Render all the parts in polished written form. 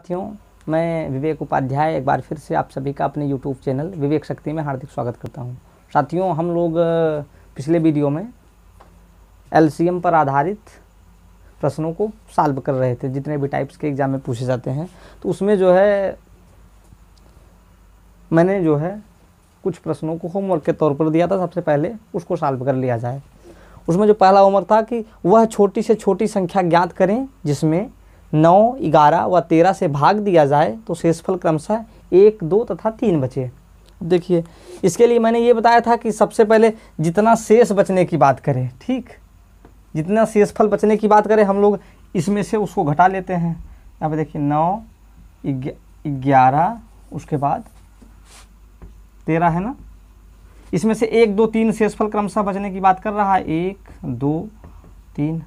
साथियों, मैं विवेक उपाध्याय एक बार फिर से आप सभी का अपने YouTube चैनल विवेक शक्ति में हार्दिक स्वागत करता हूं। साथियों, हम लोग पिछले वीडियो में LCM पर आधारित प्रश्नों को सॉल्व कर रहे थे, जितने भी टाइप्स के एग्ज़ाम में पूछे जाते हैं। तो उसमें जो है मैंने जो है कुछ प्रश्नों को होमवर्क के तौर पर दिया था। सबसे पहले उसको सॉल्व कर लिया जाए। उसमें जो पहला होमवर्क था कि वह छोटी से छोटी संख्या ज्ञात करें जिसमें 9, 11 व 13 से भाग दिया जाए तो शेषफल क्रमशः 1, 2 तथा 3 बचे। देखिए, इसके लिए मैंने ये बताया था कि सबसे पहले जितना शेष बचने की बात करें, ठीक, जितना शेषफल बचने की बात करें हम लोग इसमें से उसको घटा लेते हैं। यहाँ पे देखिए 9, 11 उसके बाद 13 है ना। इसमें से 1, 2, 3 शेषफल क्रमशः बचने की बात कर रहा है। 1, 2, 3,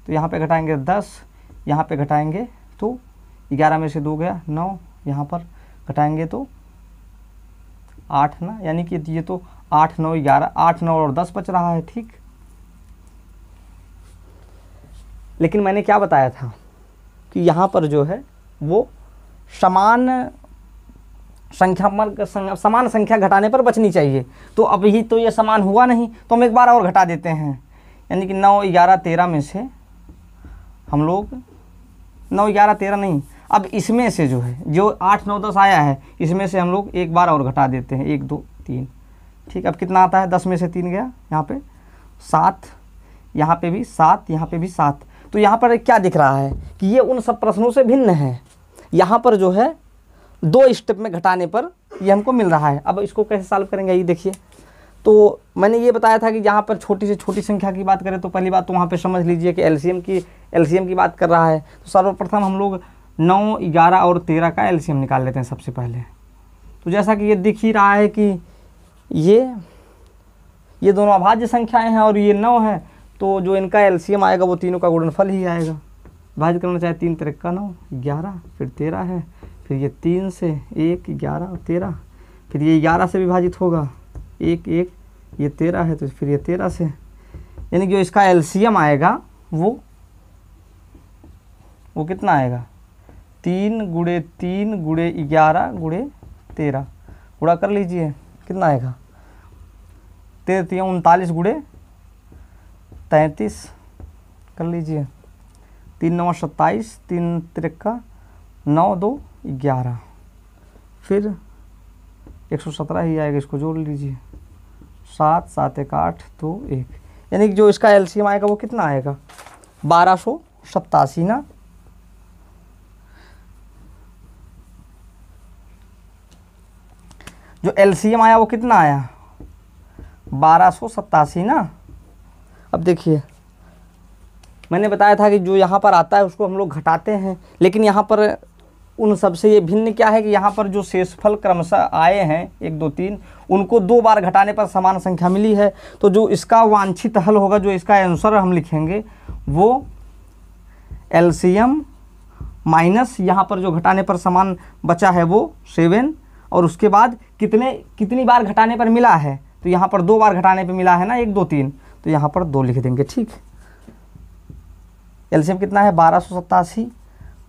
तो यहाँ पे घटाएंगे 10, यहाँ पे घटाएंगे तो 11 में से 2 गया 9, यहाँ पर घटाएंगे तो 8 ना, यानी कि ये तो 8, 9, 11, 8, 9 और 10 बच रहा है, ठीक। लेकिन मैंने क्या बताया था कि यहाँ पर जो है वो समान संख्या घटाने पर बचनी चाहिए। तो अब ही तो ये समान हुआ नहीं, तो हम एक बार और घटा देते हैं। यानी कि 9, 11, 13 में से हम लोग 9, 11, 13 नहीं, अब इसमें से जो है जो 8, 9, 10 आया है, इसमें से हम लोग एक बार और घटा देते हैं। 1, 2, 3, ठीक। अब कितना आता है? 10 में से 3 गया, यहाँ पे 7, यहाँ पे भी 7, यहाँ पे भी 7। तो यहाँ पर क्या दिख रहा है कि ये उन सब प्रश्नों से भिन्न है। यहाँ पर जो है 2 स्टेप में घटाने पर ये हमको मिल रहा है। अब इसको कैसे सॉल्व करेंगे ये देखिए। तो मैंने ये बताया था कि यहाँ पर छोटी से छोटी संख्या की बात करें तो पहली बात तो वहाँ पे समझ लीजिए कि एलसीएम की बात कर रहा है। तो सर्वप्रथम हम लोग 9, 11 और 13 का एलसीएम निकाल लेते हैं सबसे पहले। तो जैसा कि ये दिख ही रहा है कि ये दोनों अभाज्य संख्याएँ हैं और ये 9 है, तो जो इनका एलसीएम आएगा वो तीनों का गुणनफल ही आएगा। विभाजित करना चाहे 3 3 का 9, 11, फिर 13 है, फिर ये 3 से 1, 11 और 13, फिर ये 11 से विभाजित होगा 1, 1, ये 13 है तो फिर ये 13 से, यानी कि जो इसका एलसीएम आएगा वो कितना आएगा? 3 × 3 × 11 × 13 गुणा कर लीजिए, कितना आएगा? 13 39 × 33 कर लीजिए। 3 9 27, 3 3 9 2 11, फिर 117 ही आएगा, इसको जोड़ लीजिए। 7 7 1 8 2 1, यानी कि जो इसका एलसीएम आएगा वो कितना आएगा? 1287 ना। जो एलसीएम आया वो कितना आया? 1287 ना। अब देखिए, मैंने बताया था कि जो यहाँ पर आता है उसको हम लोग घटाते हैं, लेकिन यहाँ पर उन सबसे ये भिन्न क्या है कि यहाँ पर जो शेषफल क्रमशः आए हैं 1, 2, 3, उनको 2 बार घटाने पर समान संख्या मिली है। तो जो इसका वांछित हल होगा, जो इसका आंसर हम लिखेंगे वो एलसीएम माइनस यहाँ पर जो घटाने पर समान बचा है वो 7, और उसके बाद कितनी बार घटाने पर मिला है, तो यहाँ पर 2 बार घटाने पर मिला है ना, 1, 2, 3, तो यहाँ पर 2 लिख देंगे, ठीक। एलसीएम कितना है? 1287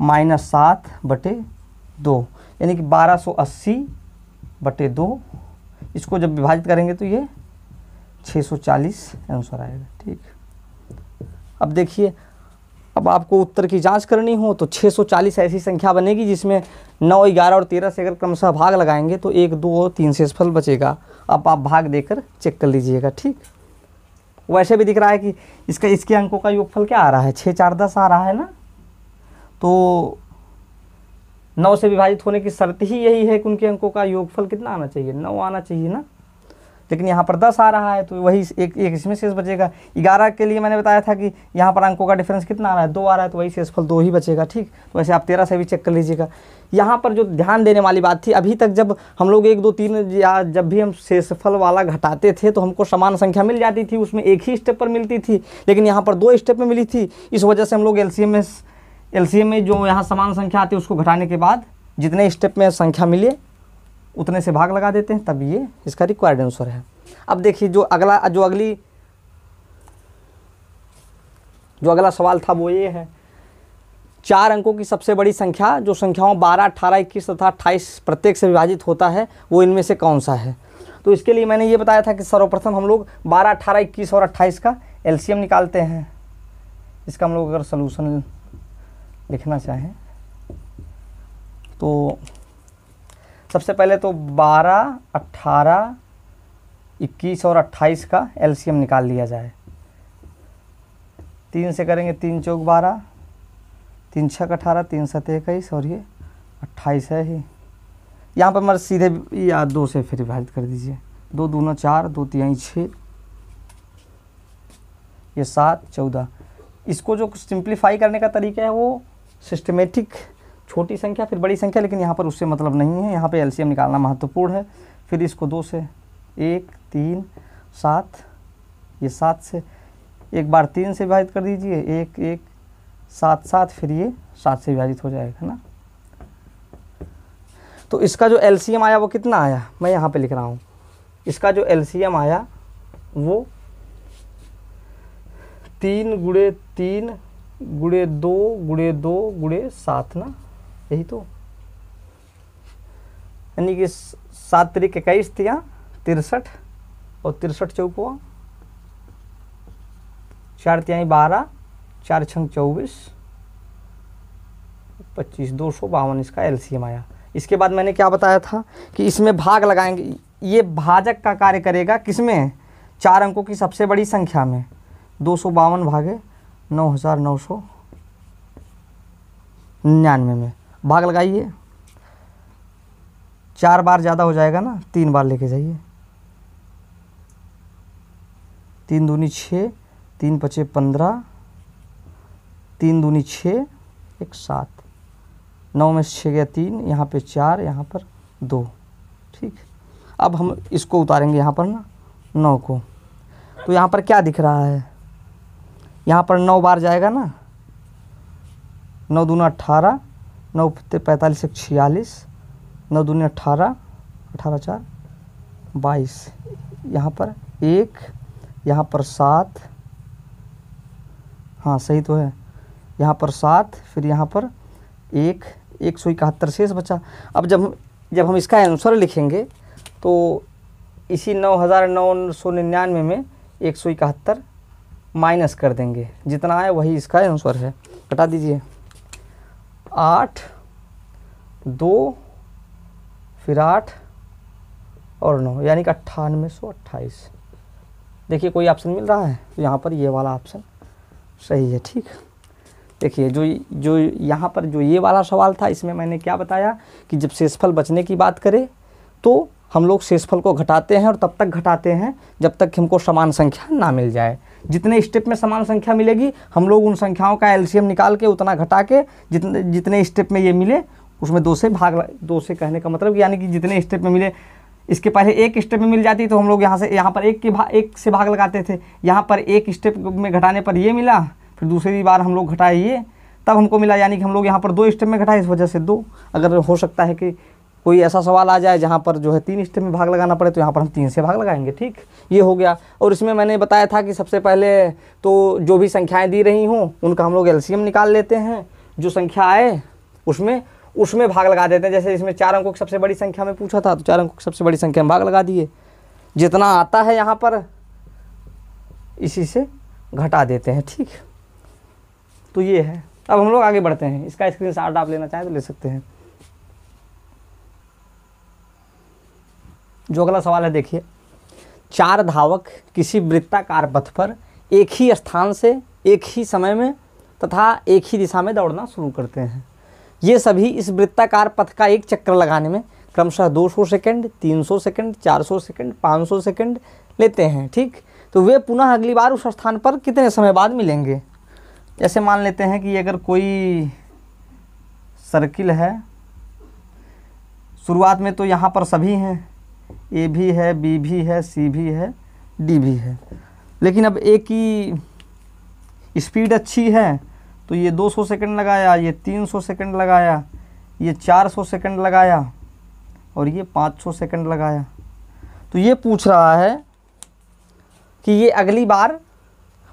माइनस 7/2, यानी कि 1280/2। इसको जब विभाजित करेंगे तो ये 640 आंसर आएगा, ठीक। अब देखिए, अब आपको उत्तर की जांच करनी हो तो 640 ऐसी संख्या बनेगी जिसमें 9, 11 और 13 से अगर क्रमशः भाग लगाएंगे तो 1, 2 और 3 शेषफल बचेगा। अब आप भाग देकर चेक कर लीजिएगा, ठीक। वैसे भी दिख रहा है कि इसके अंकों का योगफल क्या आ रहा है? 6 4 10 आ रहा है ना। तो 9 से विभाजित होने की शर्त ही यही है कि उनके अंकों का योगफल कितना आना चाहिए? 9 आना चाहिए ना। लेकिन यहाँ पर 10 आ रहा है तो वही एक इसमें शेष बचेगा। 11 के लिए मैंने बताया था कि यहाँ पर अंकों का डिफरेंस कितना आ रहा है? 2 आ रहा है, तो वही शेषफल 2 ही बचेगा, ठीक। तो वैसे आप 13 से भी चेक कर लीजिएगा। यहाँ पर जो ध्यान देने वाली बात थी, अभी तक जब हम लोग 1, 2, 3 या जब भी हम शेषफल वाला घटाते थे तो हमको समान संख्या मिल जाती थी, उसमें एक ही स्टेप पर मिलती थी। लेकिन यहाँ पर 2 स्टेप में मिली थी। इस वजह से हम लोग एलसीएम में जो यहाँ समान संख्या आती है उसको घटाने के बाद जितने स्टेप में संख्या मिले उतने से भाग लगा देते हैं, तब ये इसका रिक्वायर्ड आंसर है। अब देखिए, जो अगला सवाल था वो ये है 4 अंकों की सबसे बड़ी संख्या जो संख्याओं 12, 18, 21 तथा 28 प्रत्येक से विभाजित होता है वो इनमें से कौन सा है। तो इसके लिए मैंने ये बताया था कि सर्वप्रथम हम लोग 12, 18, 21 और 28 का एलसीएम निकालते हैं। इसका हम लोग अगर सलूशन लिखना चाहें तो सबसे पहले तो 12, 18, 21 और 28 का एलसीएम निकाल लिया जाए। 3 से करेंगे, 3 चौक 12, 3 छक 18, 3 सत 21 और ये 28 है ही। यहाँ पर मर सीधे या 2 से फिर विभाजित कर दीजिए। 2 दूना 4, 2 तिहाई 6, ये 7, 14। इसको जो सिंप्लीफाई करने का तरीका है वो सिस्टमेटिक, छोटी संख्या फिर बड़ी संख्या, लेकिन यहाँ पर उससे मतलब नहीं है। यहाँ पे एलसीएम निकालना महत्वपूर्ण है। फिर इसको 2 से 1, 3, 7, ये 7 से एक बार 3 से विभाजित कर दीजिए, 1, 1, 7, 7, फिर ये 7 से विभाजित हो जाएगा ना। तो इसका जो एलसीएम आया वो कितना आया, मैं यहाँ पे लिख रहा हूँ। इसका जो एलसीएम आया वो 3 गुणे 3 गुणे 2 गुणे 2 गुणे 7 ना, यही तो, यानी कि 7 त्रिक 21 तिया 63 और 63 चौकुआ 4 तिहाई 12, 4 छंग 24, 25, 252 इसका एलसीएम आया। इसके बाद मैंने क्या बताया था कि इसमें भाग लगाएंगे, ये भाजक का कार्य करेगा किसमें, 4 अंकों की सबसे बड़ी संख्या में। 252 भागे 9999 में भाग लगाइए। 4 बार ज़्यादा हो जाएगा ना, 3 बार लेके जाइए। 3 दूनी 6, 3 पचे 15, 3 दूनी 6, 1 7, 9 में से 6 गया 3, यहाँ पे 4, यहाँ पर 2। ठीक, अब हम इसको उतारेंगे यहाँ पर ना 9 को, तो यहाँ पर क्या दिख रहा है, यहाँ पर 9 बार जाएगा ना। 9 दूना 18, 9 45 46, 9 दूनी 18, 18 4 22, यहाँ पर 1, यहाँ पर 7, हाँ सही तो है, यहाँ पर 7, फिर यहाँ पर 1, 171 शेष बचा। अब जब हम इसका आंसर लिखेंगे तो इसी 9999 में 171 माइनस कर देंगे, जितना है वही इसका आंसर है। घटा दीजिए, 8, 2, फिर 8 और 9, यानी कि 9828। देखिए कोई ऑप्शन मिल रहा है तो यहाँ पर ये वाला ऑप्शन सही है। ठीक, देखिए जो यहाँ पर जो ये वाला सवाल था, इसमें मैंने क्या बताया कि जब शेषफल बचने की बात करें तो हम लोग शेषफल को घटाते हैं और तब तक घटाते हैं जब तक हमको समान संख्या ना मिल जाए। जितने स्टेप में समान संख्या मिलेगी हम लोग उन संख्याओं का एलसीएम निकाल के उतना घटा के जितने स्टेप में ये मिले उसमें 2 से भाग, 2 से कहने का मतलब यानी कि जितने स्टेप में मिले, इसके पहले एक स्टेप में मिल जाती तो हम लोग यहाँ पर एक से भाग लगाते थे। यहाँ पर एक स्टेप में घटाने पर ये मिला, फिर दूसरी बार हम लोग घटाए ये, तब हमको मिला, यानी कि हम लोग यहाँ पर 2 स्टेप में घटाए, इस वजह से 2। अगर हो सकता है कि कोई ऐसा सवाल आ जाए जहाँ पर जो है 3 स्टेप में भाग लगाना पड़े तो यहाँ पर हम 3 से भाग लगाएंगे। ठीक, ये हो गया। और इसमें मैंने बताया था कि सबसे पहले तो जो भी संख्याएं दी रही हों उनका हम लोग एलसीएम निकाल लेते हैं, जो संख्या आए उसमें भाग लगा देते हैं। जैसे इसमें 4 अंकों की सबसे बड़ी संख्या में पूछा था तो 4 अंकों की सबसे बड़ी संख्या में भाग लगा दिए, जितना आता है यहाँ पर इसी से घटा देते हैं। ठीक, तो ये है। अब हम लोग आगे बढ़ते हैं, इसका स्क्रीनशॉट आप लेना चाहें तो ले सकते हैं। जो अगला सवाल है देखिए, 4 धावक किसी वृत्ताकार पथ पर एक ही स्थान से एक ही समय में तथा एक ही दिशा में दौड़ना शुरू करते हैं। ये सभी इस वृत्ताकार पथ का एक चक्कर लगाने में क्रमशः 200 सेकंड, 300 सेकंड, 400 सेकंड, 500 सेकंड लेते हैं। ठीक, तो वे पुनः अगली बार उस स्थान पर कितने समय बाद मिलेंगे। जैसे मान लेते हैं कि अगर कोई सर्किल है, शुरुआत में तो यहाँ पर सभी हैं, ए भी है, बी भी है, सी भी है, डी भी है, लेकिन अब ए की स्पीड अच्छी है तो ये 200 सेकंड लगाया, ये 300 सेकंड लगाया, ये 400 सेकंड लगाया और ये 500 सेकंड लगाया। तो ये पूछ रहा है कि ये अगली बार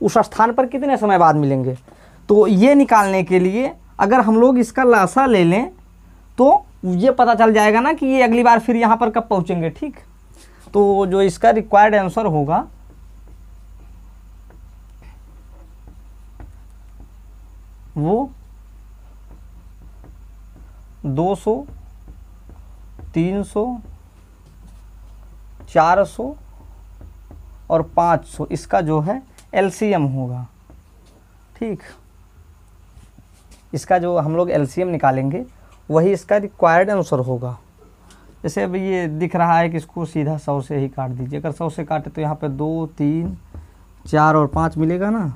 उस स्थान पर कितने समय बाद मिलेंगे। तो ये निकालने के लिए अगर हम लोग इसका लासा ले लें तो ये पता चल जाएगा ना कि ये अगली बार फिर यहाँ पर कब पहुँचेंगे। ठीक, तो जो इसका रिक्वायर्ड आंसर होगा वो 200, 300, 400 और 500 इसका जो है एलसीएम होगा। ठीक, इसका जो हम लोग एलसीएम निकालेंगे वही इसका रिक्वायर्ड आंसर होगा। जैसे अब ये दिख रहा है कि इसको सीधा 100 से ही काट दीजिए। अगर 100 से काटे तो यहाँ पे 2, 3, 4 और 5 मिलेगा ना।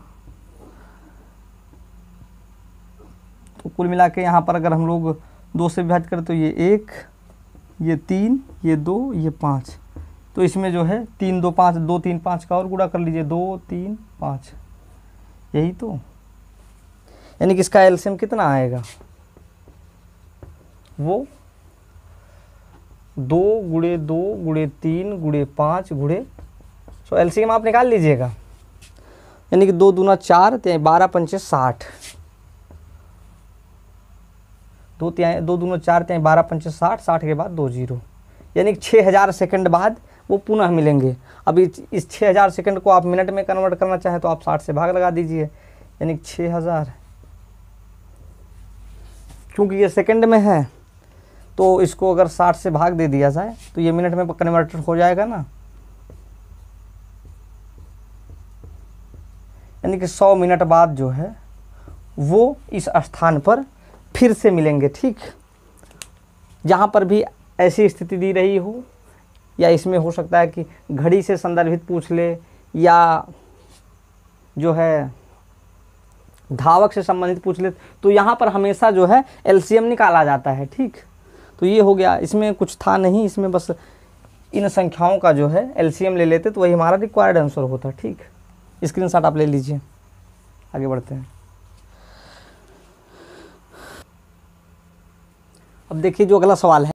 तो कुल मिला के यहाँ पर अगर हम लोग 2 से विभाजित करें तो ये 1, ये 3, ये 2, ये 5। तो इसमें जो है 3, 2, 5, 2, 3, 5 का और गुणा कर लीजिए, 2, 3, 5, यही तो। यानी कि इसका एलसीएम कितना आएगा, वो 2 गुणे 2 गुणे 3 गुणे 5 गुणे, सो एलसीएम आप निकाल लीजिएगा। यानी कि 2 दूना 4, 12 पंचे 60, 2 दूना 4, 12 पंचे 60, 60 के बाद 2 जीरो, यानी कि 6000 सेकंड बाद वो पुनः मिलेंगे। अब इस 6000 सेकंड को आप मिनट में कन्वर्ट करना चाहें तो आप 60 से भाग लगा दीजिए, यानी कि 6000। क्योंकि ये सेकंड में है तो इसको अगर 60 से भाग दे दिया जाए तो ये मिनट में कन्वर्टर हो जाएगा ना। यानी कि 100 मिनट बाद जो है वो इस स्थान पर फिर से मिलेंगे। ठीक, जहाँ पर भी ऐसी स्थिति दी रही हो, या इसमें हो सकता है कि घड़ी से संदर्भित पूछ ले, या जो है धावक से संबंधित पूछ ले, तो यहाँ पर हमेशा जो है एलसीएम निकाला जाता है। ठीक, तो ये हो गया, इसमें कुछ था नहीं, इसमें बस इन संख्याओं का जो है एलसीएम ले लेते तो वही हमारा रिक्वायर्ड आंसर होता। ठीक, स्क्रीनशॉट आप ले लीजिए, आगे बढ़ते हैं। अब देखिए जो अगला सवाल है,